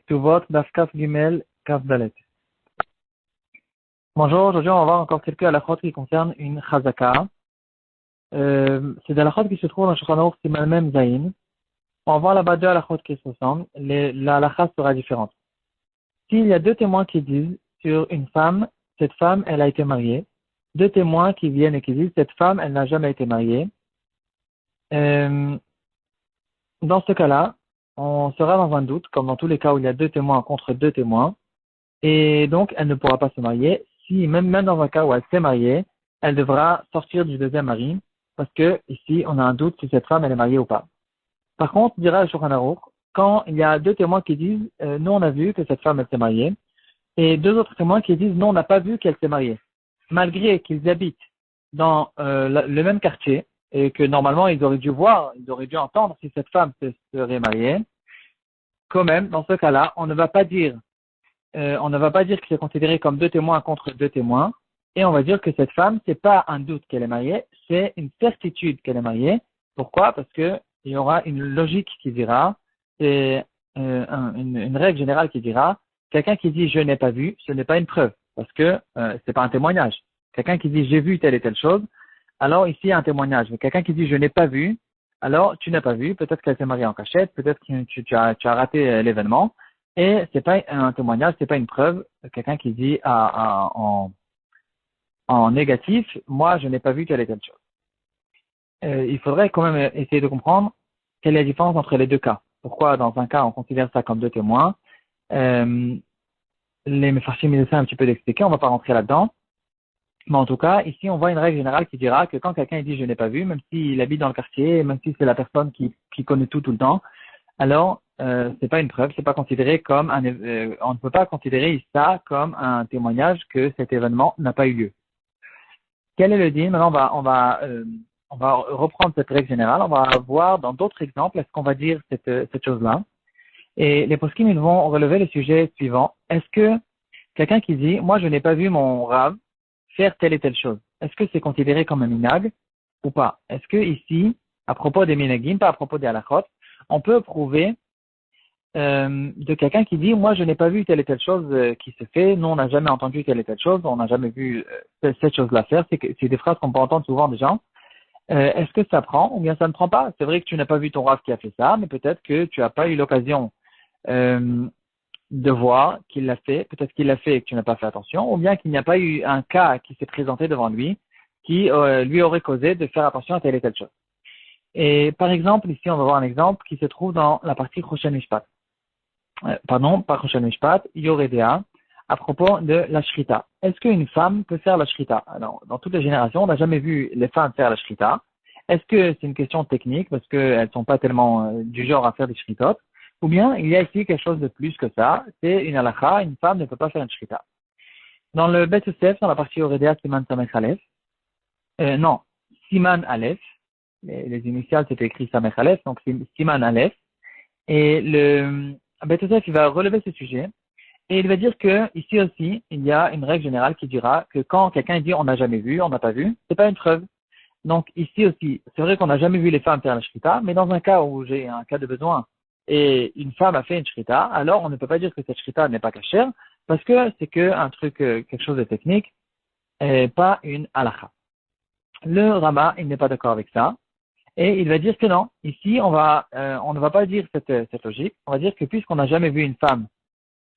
Ktuvot, Daf Kaf Gimel, Kaf Dalet. Bonjour, aujourd'hui on va voir encore quelques halachot qui concernent une chazaka. C'est des halachot qui se trouvent dans Shulchan Aruch Siman Mem Zayin. On va voir là-bas deux halachot qui se ressemblent. La halacha sera différente. S'il y a deux témoins qui disent sur une femme, cette femme elle a été mariée. Deux témoins qui viennent et qui disent cette femme elle n'a jamais été mariée. Dans ce cas-là, on sera dans un doute, comme dans tous les cas où il y a deux témoins contre deux témoins, et donc elle ne pourra pas se marier. Si même dans un cas où elle s'est mariée, elle devra sortir du deuxième mari, parce que ici on a un doute si cette femme elle est mariée ou pas. Par contre, dira le Shulchan Aruch, quand il y a deux témoins qui disent nous on a vu que cette femme elle s'est mariée, et deux autres témoins qui disent non on n'a pas vu qu'elle s'est mariée, malgré qu'ils habitent dans le même quartier, et que normalement ils auraient dû voir, ils auraient dû entendre si cette femme se serait mariée, quand même, dans ce cas-là, on ne va pas dire que c'est considéré comme deux témoins contre deux témoins, et on va dire que cette femme, c'est pas un doute qu'elle est mariée, c'est une certitude qu'elle est mariée. Pourquoi? Parce que il y aura une logique qui dira, c'est une règle générale qui dira, quelqu'un qui dit je n'ai pas vu, ce n'est pas une preuve, parce que c'est pas un témoignage. Quelqu'un qui dit j'ai vu telle et telle chose, alors ici il y a un témoignage. Mais quelqu'un qui dit je n'ai pas vu, alors tu n'as pas vu, peut-être qu'elle s'est mariée en cachette, peut-être que tu as raté l'événement, et c'est pas un témoignage, c'est pas une preuve. Quelqu'un qui dit en négatif, moi je n'ai pas vu telle et telle chose. Il faudrait quand même essayer de comprendre quelle est la différence entre les deux cas. Pourquoi dans un cas on considère ça comme deux témoins. Les Mefarshim ils essaient un petit peu d'expliquer, on va pas rentrer là-dedans. Mais en tout cas, ici, on voit une règle générale qui dira que quand quelqu'un dit je n'ai pas vu, même s'il habite dans le quartier, même si c'est la personne qui connaît tout le temps, alors c'est pas une preuve, c'est pas considéré comme on ne peut pas considérer ça comme un témoignage que cet événement n'a pas eu lieu. Quel est le din? Maintenant, on va reprendre cette règle générale. On va voir dans d'autres exemples est-ce qu'on va dire cette chose-là. Et les poskim ils vont relever le sujet suivant. Est-ce que quelqu'un qui dit moi je n'ai pas vu mon rav faire telle et telle chose, est-ce que c'est considéré comme un minag ou pas? Est-ce que ici, à propos des minagim, pas à propos des halachot, on peut prouver de quelqu'un qui dit moi je n'ai pas vu telle et telle chose qui se fait, nous on n'a jamais entendu telle et telle chose, on n'a jamais vu cette chose-là faire, c'est des phrases qu'on peut entendre souvent des gens. Est-ce que ça prend ou bien ça ne prend pas? C'est vrai que tu n'as pas vu ton rav qui a fait ça, mais peut-être que tu n'as pas eu l'occasion de voir qu'il l'a fait, peut-être qu'il l'a fait et que tu n'as pas fait attention, ou bien qu'il n'y a pas eu un cas qui s'est présenté devant lui qui lui aurait causé de faire attention à telle et telle chose. Et par exemple, ici on va voir un exemple qui se trouve dans la partie Choshen Mishpat. Pas Choshen Mishpat, Yoredea, à propos de la Shrita. Est-ce qu'une femme peut faire la Shrita? Alors, dans toutes les générations, on n'a jamais vu les femmes faire la Shrita. Est-ce que c'est une question technique parce qu'elles ne sont pas tellement du genre à faire des Shritot? Ou bien, il y a ici quelque chose de plus que ça, c'est une halakha, une femme ne peut pas faire une shrita. Dans le Bet Yosef, dans la partie Oredea Siman Samech Aleph, Siman Aleph, les initiales c'était écrit Samech Aleph, donc Siman Aleph, et le Bet Yosef il va relever ce sujet, et il va dire que ici aussi, il y a une règle générale qui dira que quand quelqu'un dit on n'a jamais vu, on n'a pas vu, c'est pas une preuve. Donc ici aussi, c'est vrai qu'on n'a jamais vu les femmes faire la shrita, mais dans un cas où j'ai un cas de besoin, et une femme a fait une shrita, alors on ne peut pas dire que cette shrita n'est pas cachère, parce que c'est que un truc, quelque chose de technique, et pas une halakha. Le Rama, il n'est pas d'accord avec ça, et il va dire que non. Ici, on ne va pas dire cette logique. On va dire que puisqu'on n'a jamais vu une femme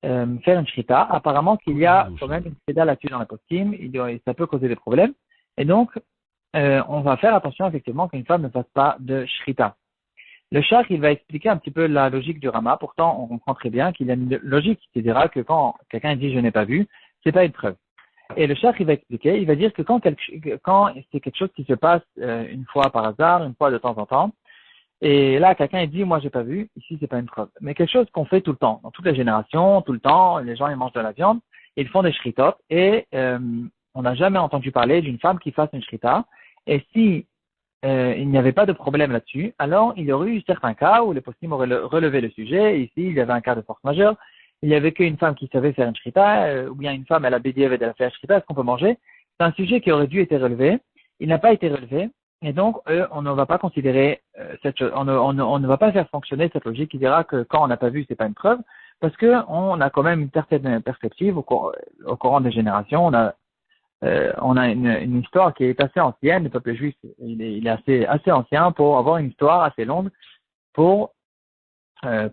faire une shrita, apparemment qu'il y a quand même une shrita là-dessus dans la poskim, ça peut causer des problèmes, et donc on va faire attention effectivement qu'une femme ne fasse pas de shrita. Le Shach, il va expliquer un petit peu la logique du Rama. Pourtant, on comprend très bien qu'il y a une logique qui dira que quand quelqu'un dit je n'ai pas vu, c'est pas une preuve. Et le Shach, il va expliquer, il va dire que quand c'est quelque chose qui se passe une fois par hasard, une fois de temps en temps, et là, quelqu'un il dit moi j'ai pas vu, ici c'est pas une preuve. Mais quelque chose qu'on fait tout le temps, dans toutes les générations, tout le temps, les gens ils mangent de la viande, ils font des shritot, et on n'a jamais entendu parler d'une femme qui fasse une shrita. Et si il n'y avait pas de problème là-dessus, alors il y aurait eu certains cas où les poskim auraient relevé le sujet. Ici, il y avait un cas de force majeure. Il n'y avait qu'une femme qui savait faire une shrita, ou bien une femme, elle a bédié, elle a fait la shrita, est-ce qu'on peut manger? C'est un sujet qui aurait dû être relevé. Il n'a pas été relevé. Et donc, on ne va pas considérer on ne va pas faire fonctionner cette logique qui dira que quand on n'a pas vu, c'est pas une preuve. parce que on a quand même une certaine perspective au courant des générations. On a une histoire qui est assez ancienne. Le peuple juif, il est assez ancien pour avoir une histoire assez longue pour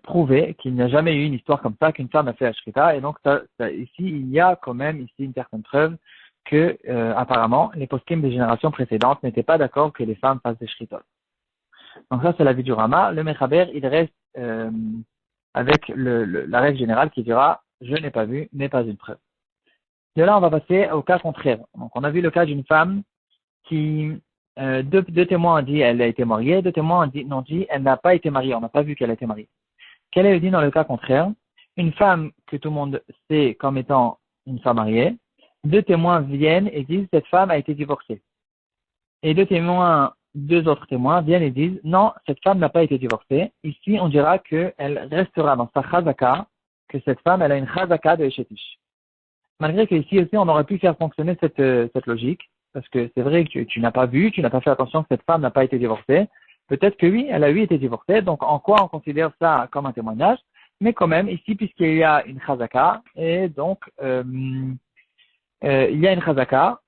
prouver qu'il n'y a jamais eu une histoire comme ça qu'une femme a fait la shrita. Et donc, ici, il y a quand même ici une certaine preuve que, apparemment, les poskim des générations précédentes n'étaient pas d'accord que les femmes fassent des shritot. Donc ça, c'est l'avis du Rama. Le Mechaber, il reste avec la règle générale qui dira « je n'ai pas vu, n'est pas une preuve ». De là, on va passer au cas contraire. Donc, on a vu le cas d'une femme qui, deux témoins ont dit elle a été mariée, deux témoins ont dit elle n'a pas été mariée, on n'a pas vu qu'elle a été mariée. Quel est le dit dans le cas contraire? Une femme que tout le monde sait comme étant une femme mariée, deux témoins viennent et disent cette femme a été divorcée. Et deux autres témoins viennent et disent non, cette femme n'a pas été divorcée. Ici, on dira qu'elle restera dans sa chazaka, que cette femme, elle a une chazaka de Eshetish. Malgré qu'ici aussi, on aurait pu faire fonctionner cette logique, parce que c'est vrai que tu n'as pas vu, tu n'as pas fait attention que cette femme n'a pas été divorcée. Peut-être que oui, elle a été divorcée, donc en quoi on considère ça comme un témoignage? Mais quand même, ici, puisqu'il y a une chazaka, et donc il y a une chazaka,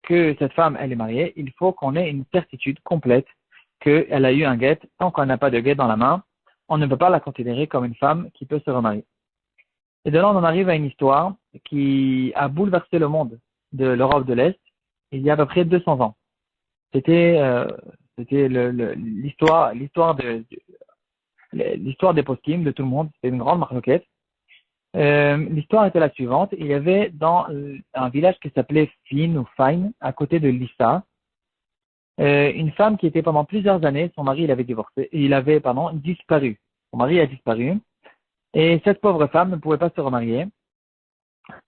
que cette femme, elle est mariée, il faut qu'on ait une certitude complète qu'elle a eu un guet. Tant qu'on n'a pas de guet dans la main, on ne peut pas la considérer comme une femme qui peut se remarier. Et de là, on en arrive à une histoire qui a bouleversé le monde de l'Europe de l'Est il y a à peu près 200 ans. C'était l'histoire des poskim de tout le monde. C'était une grande marloquette. L'histoire était la suivante. Il y avait dans un village qui s'appelait Fin ou Fine, à côté de Lissa, une femme qui était pendant plusieurs années, son mari il avait disparu. Son mari a disparu. Et cette pauvre femme ne pouvait pas se remarier.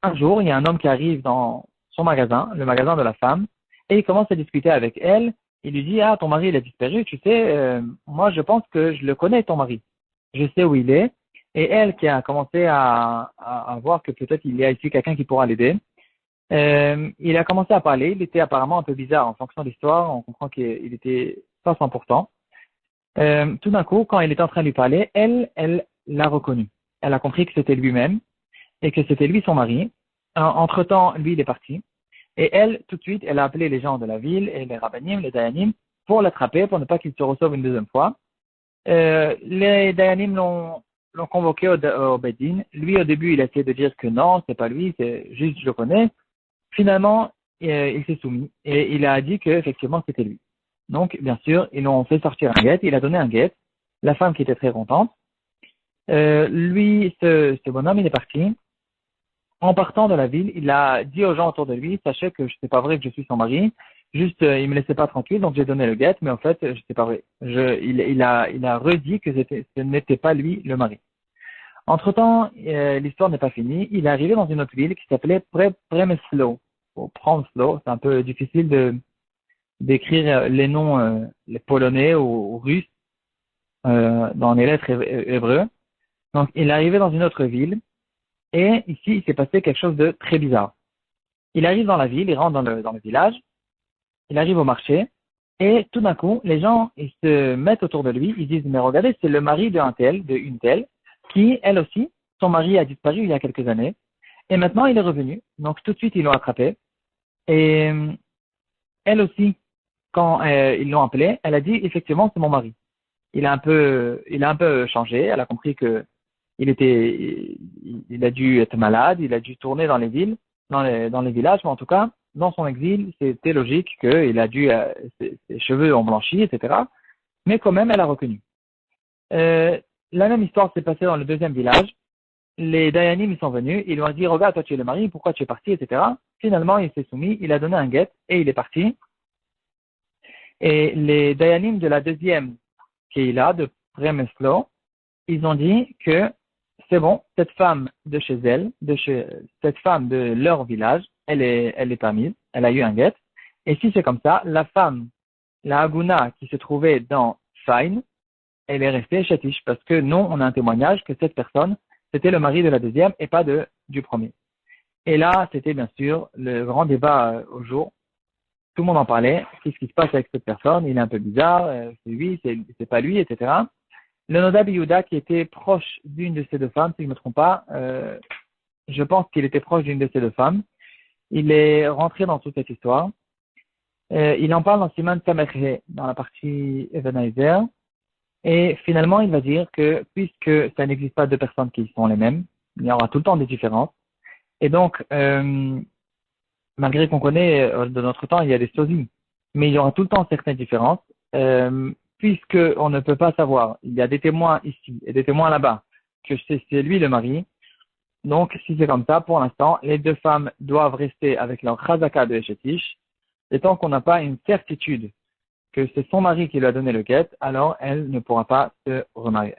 Un jour, il y a un homme qui arrive dans son magasin, le magasin de la femme, et il commence à discuter avec elle. Il lui dit, ah, ton mari, il a disparu, tu sais, moi, je pense que je le connais, ton mari. Je sais où il est. Et elle, qui a commencé à voir que peut-être il y a ici quelqu'un qui pourra l'aider, il a commencé à parler. Il était apparemment un peu bizarre en fonction de l'histoire. On comprend qu'il était pas 100%. Tout d'un coup, quand il était en train de lui parler, elle l'a reconnu. Elle a compris que c'était lui-même et que c'était lui son mari. Entre-temps, lui, il est parti. Et elle, tout de suite, elle a appelé les gens de la ville et les rabbanim, les dayanim, pour l'attraper, pour ne pas qu'il se reçoive une deuxième fois. Les dayanim l'ont convoqué au Bedin. Lui, au début, il a essayé de dire que non, c'est pas lui, c'est juste je le connais. Finalement, il s'est soumis et il a dit que effectivement c'était lui. Donc, bien sûr, ils l'ont fait sortir un guet. Il a donné un guet. La femme qui était très contente. Ce bonhomme, il est parti. En partant de la ville, il a dit aux gens autour de lui, sachez que c'est pas vrai que je suis son mari. Juste, il me laissait pas tranquille, donc j'ai donné le guet, mais en fait, c'est pas vrai. Il a redit que ce n'était pas lui le mari. Entre-temps, l'histoire n'est pas finie. Il est arrivé dans une autre ville qui s'appelait Premyslo. Ou Premyslo, c'est un peu difficile d'écrire les noms les polonais ou russes dans les lettres hébreux. Donc, il est arrivé dans une autre ville et ici, il s'est passé quelque chose de très bizarre. Il arrive dans la ville, il rentre dans le village, il arrive au marché et tout d'un coup, les gens ils se mettent autour de lui, ils disent mais regardez, c'est le mari de une telle, qui elle aussi, son mari a disparu il y a quelques années et maintenant il est revenu. Donc tout de suite ils l'ont attrapé et elle aussi, quand ils l'ont appelé, elle a dit effectivement c'est mon mari. Il a un peu changé, elle a compris que il a dû être malade, il a dû tourner dans les villes, dans les villages, mais en tout cas, dans son exil, c'était logique qu'il a dû, ses cheveux ont blanchi, etc. Mais quand même, elle a reconnu. La même histoire s'est passée dans le deuxième village. Les Dayanim, ils sont venus, ils lui ont dit, regarde, toi tu es le mari, pourquoi tu es parti, etc. Finalement, il s'est soumis, il a donné un guet et il est parti. Et les Dayanim de la deuxième Keila, de Premeslo, ils ont dit que c'est bon, cette femme de chez elle, cette femme de leur village, elle est permise, elle a eu un guet. Et si c'est comme ça, la femme, la Aguna qui se trouvait dans Fain, elle est restée chatiche parce que non, on a un témoignage que cette personne, c'était le mari de la deuxième et pas du premier. Et là, c'était bien sûr le grand débat au jour. Tout le monde en parlait. Qu'est-ce qui se passe avec cette personne? Il est un peu bizarre. C'est lui, c'est pas lui, etc. Le Nodab Yehuda qui était proche d'une de ces deux femmes, si je ne me trompe pas, je pense qu'il était proche d'une de ces deux femmes. Il est rentré dans toute cette histoire. Il en parle dans Siman Samerhe, dans la partie Ebenezer. Et finalement, il va dire que puisque ça n'existe pas deux personnes qui sont les mêmes, il y aura tout le temps des différences. Et donc, malgré qu'on connaît de notre temps, il y a des sosis, mais il y aura tout le temps certaines différences, puisque on ne peut pas savoir, il y a des témoins ici et des témoins là-bas, que c'est lui le mari. Donc, si c'est comme ça, pour l'instant, les deux femmes doivent rester avec leur chazaka de Eshetish, et tant qu'on n'a pas une certitude que c'est son mari qui lui a donné le guet, alors elle ne pourra pas se remarier.